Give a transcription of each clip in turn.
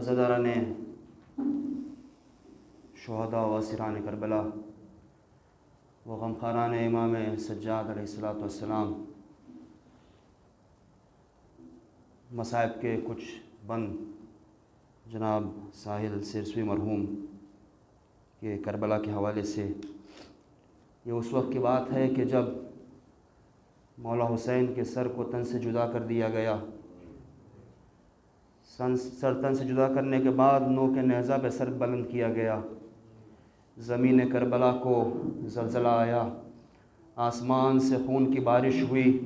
عزاداران شہداء و اسیران کربلا و غمخواران امام سجاد علیہ السلام، مصائب کے کچھ بند جناب ساحل سیرسوی مرحوم کے کربلا کے حوالے سے، یہ اس وقت کی بات ہے کہ جب مولا حسین کے سر کو تن سے جدا کر دیا گیا۔ سر تن سے جدا کرنے کے بعد نوک نیزہ پہ سر بلند کیا گیا، زمین کربلا کو زلزلہ آیا، آسمان سے خون کی بارش ہوئی۔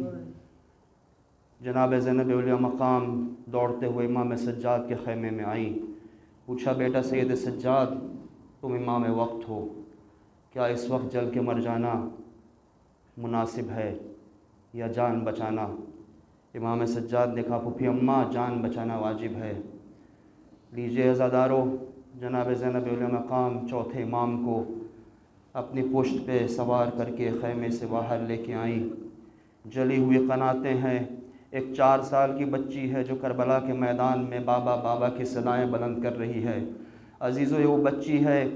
جناب زینب اولیاء مقام دوڑتے ہوئے امام سجاد کے خیمے میں آئیں، پوچھا بیٹا سید سجاد تم امام وقت ہو، کیا اس وقت جل کے مر جانا مناسب ہے یا جان بچانا؟ امام سجاد نے کہا پھوپھی اماں جان بچانا واجب ہے۔ لیجئے عزادارو، جناب زینب اولیاء مقام چوتھے امام کو اپنی پشت پہ سوار کر کے خیمے سے باہر لے کے آئیں۔ جلی ہوئی قناتیں ہیں، ایک 4 سال کی بچی ہے جو کربلا کے میدان میں بابا بابا کی صدائیں بلند کر رہی ہے۔ عزیزو یہ وہ بچی ہے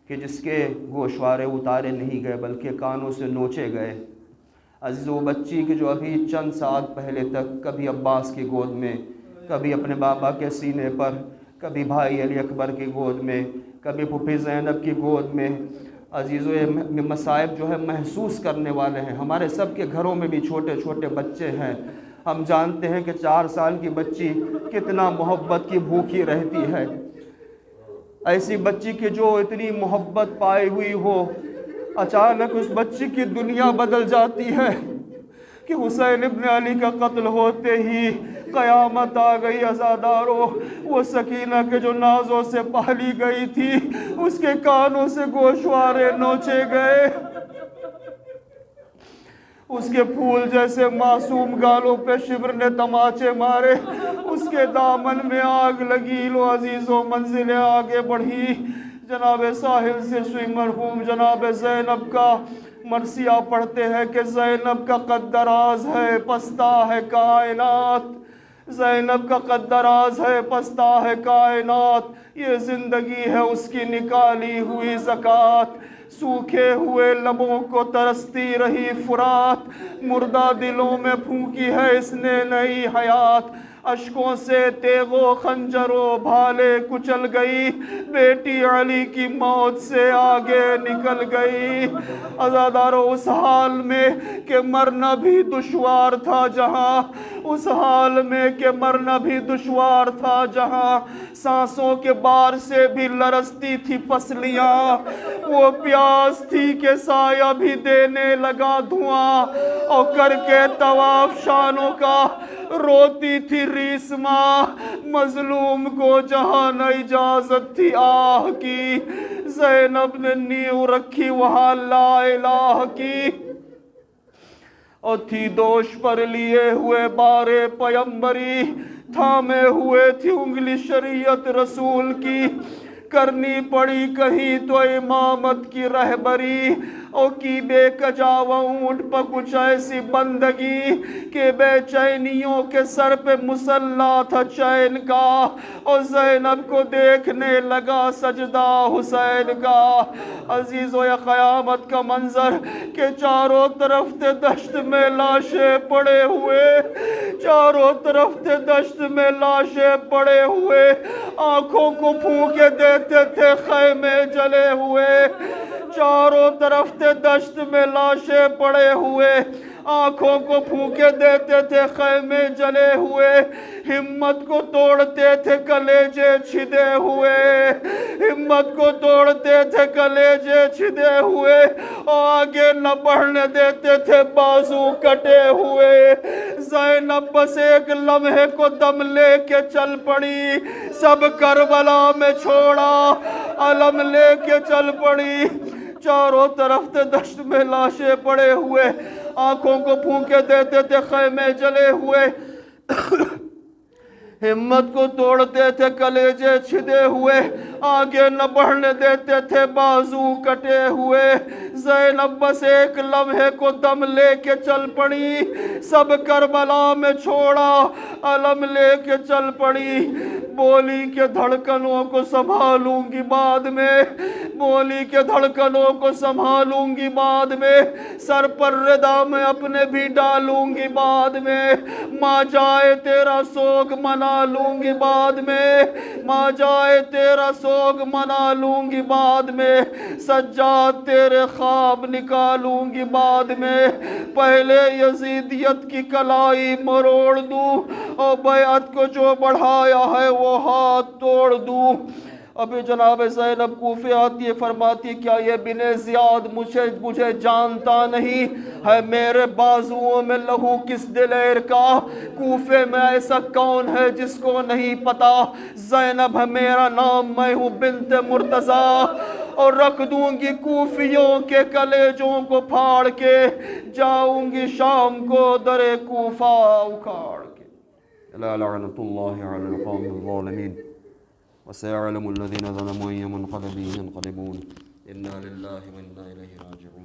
کہ جس کے گوشوارے اتارے نہیں گئے بلکہ کانوں سے نوچے گئے۔ عزیزو وہ بچی کہ جو ابھی چند ساعت پہلے تک کبھی عباس کی گود میں، کبھی اپنے بابا کے سینے پر، کبھی بھائی علی اکبر کی گود میں، کبھی پھوپھی زینب کی گود میں۔ عزیزو یہ مصائب جو ہے محسوس کرنے والے ہیں، ہمارے سب کے گھروں میں بھی چھوٹے چھوٹے بچے ہیں۔ ہم جانتے ہیں کہ 4 سال کی بچی کتنا محبت کی بھوکی رہتی ہے۔ ایسی بچی کی جو اتنی محبت پائی ہوئی ہو، اچانک اس بچی کی دنیا بدل جاتی ہے کہ حسین ابن علی کا قتل ہوتے ہی قیامت آ گئی۔ عزادارو وہ سکینہ کے جو نازوں سے پالی گئی تھی، اس کے کانوں سے گوشوارے نوچے گئے، اس کے پھول جیسے معصوم گالوں پہ شبر نے تماچے مارے، اس کے دامن میں آگ لگی۔ لو عزیزوں منزلیں آگے بڑھی، جناب ساحل سیرسوی مرحوم جناب زینب کا مرثیہ پڑھتے ہیں کہ زینب کا قد دراز ہے پستہ ہے کائنات، زینب کا قد دراز ہے پستہ ہے کائنات، یہ زندگی ہے اس کی نکالی ہوئی زکوٰۃ، سوکھے ہوئے لبوں کو ترستی رہی فرات، مردہ دلوں میں پھونکی ہے اس نے نئی حیات، اشکوں سے تیغ و خنجر و بھالے کچل گئی، بیٹی علی کی موت سے آگے نکل گئی۔ عزادارو اس حال میں کہ مرنا بھی دشوار تھا جہاں، اس حال میں کہ مرنا بھی دشوار تھا جہاں، سانسوں کے بار سے بھی لرزتی تھی پسلیاں، وہ پیاس تھی کہ سایہ بھی دینے لگا دھواں، اور کر کے طواف شانوں کا روتی تھی ریسما، مظلوم کو جہاں نہ اجازت تھی آہ کی، زینب نے نیو رکھی وہاں لا الہ کی، اور تھی دوش پر لیے ہوئے بارے پیمبری، تھامے ہوئے تھی انگلی شریعت رسول کی، کرنی پڑی کہیں تو امامت کی رہبری، اور کی بے کجاو اونٹ پر کچھ ایسی بندگی کہ بے چینیوں کے سر پہ مسلح تھا چین کا، اور زینب کو دیکھنے لگا سجدہ حسین کا۔ عزیزو یہ قیامت کا منظر کہ چاروں طرف تھے دشت میں لاشیں پڑے ہوئے، چاروں طرف تھے دشت میں لاشیں پڑے ہوئے، آنکھوں کو پھونکے دیتے تھے خیمے جلے ہوئے، چاروں طرف تھے دشت میں لاشیں پڑے ہوئے، آنکھوں کو پھونکے دیتے تھے خیمے جلے ہوئے، ہمت کو توڑتے تھے کلیجے چھدے ہوئے، ہمت کو توڑتے تھے کلیجے چھدے ہوئے، اور آگے نہ بڑھنے دیتے تھے بازو کٹے ہوئے۔ زینب بس ایک لمحے کو دم لے کے چل پڑی، سب کربلا میں چھوڑا علم لے کے چل پڑی، چاروں طرف تھے دشت میں لاشیں پڑے ہوئے، آنکھوں کو پھونکے دیتے تھے خیمے جلے ہوئے، ہمت کو توڑتے تھے کلیجے چھدے ہوئے، آگے نہ بڑھنے دیتے تھے بازو کٹے ہوئے۔ زینب بس ایک لمحے کو دم لے کے چل پڑی، سب کربلا میں چھوڑا علم لے کے چل پڑی، بولی کے دھڑکنوں کو سنبھالوں گی بعد میں، بولی کے دھڑکنوں کو سنبھالوں گی بعد میں، سر پر ردا میں اپنے بھی ڈالوں گی بعد میں، ماں جائے تیرا سوگ منا لوں گی بعد میں، ماں جائے تیرا سوگ منا لوں گی بعد میں، سجاد تیرے خواب نکالوں گی بعد میں، پہلے یزیدیت کی کلائی مروڑ دوں اور بیعت کو جو بڑھایا ہے وہ ہاتھ توڑ دوں۔ ابھی جناب زینب کوفے آتی ہے، فرماتی کیا یہ بن زیاد مجھے جانتا نہیں ہے؟ میرے بازوؤں میں لہو کس دلیر کا، کوفے میں ایسا کون ہے جس کو نہیں پتا زینب ہے میرا نام، میں ہوں بنت مرتضیٰ، اور رکھ دوں گی کوفیوں کے کلیجوں کو پھاڑ کے، جاؤں گی شام کو در کوفہ اکھاڑ کے۔ لا لعنت اللہ علی القوم الظالمین وسيعلم الذين ظلموا أي منقلب ينقلبون إنا لله وإنا إليه راجعون۔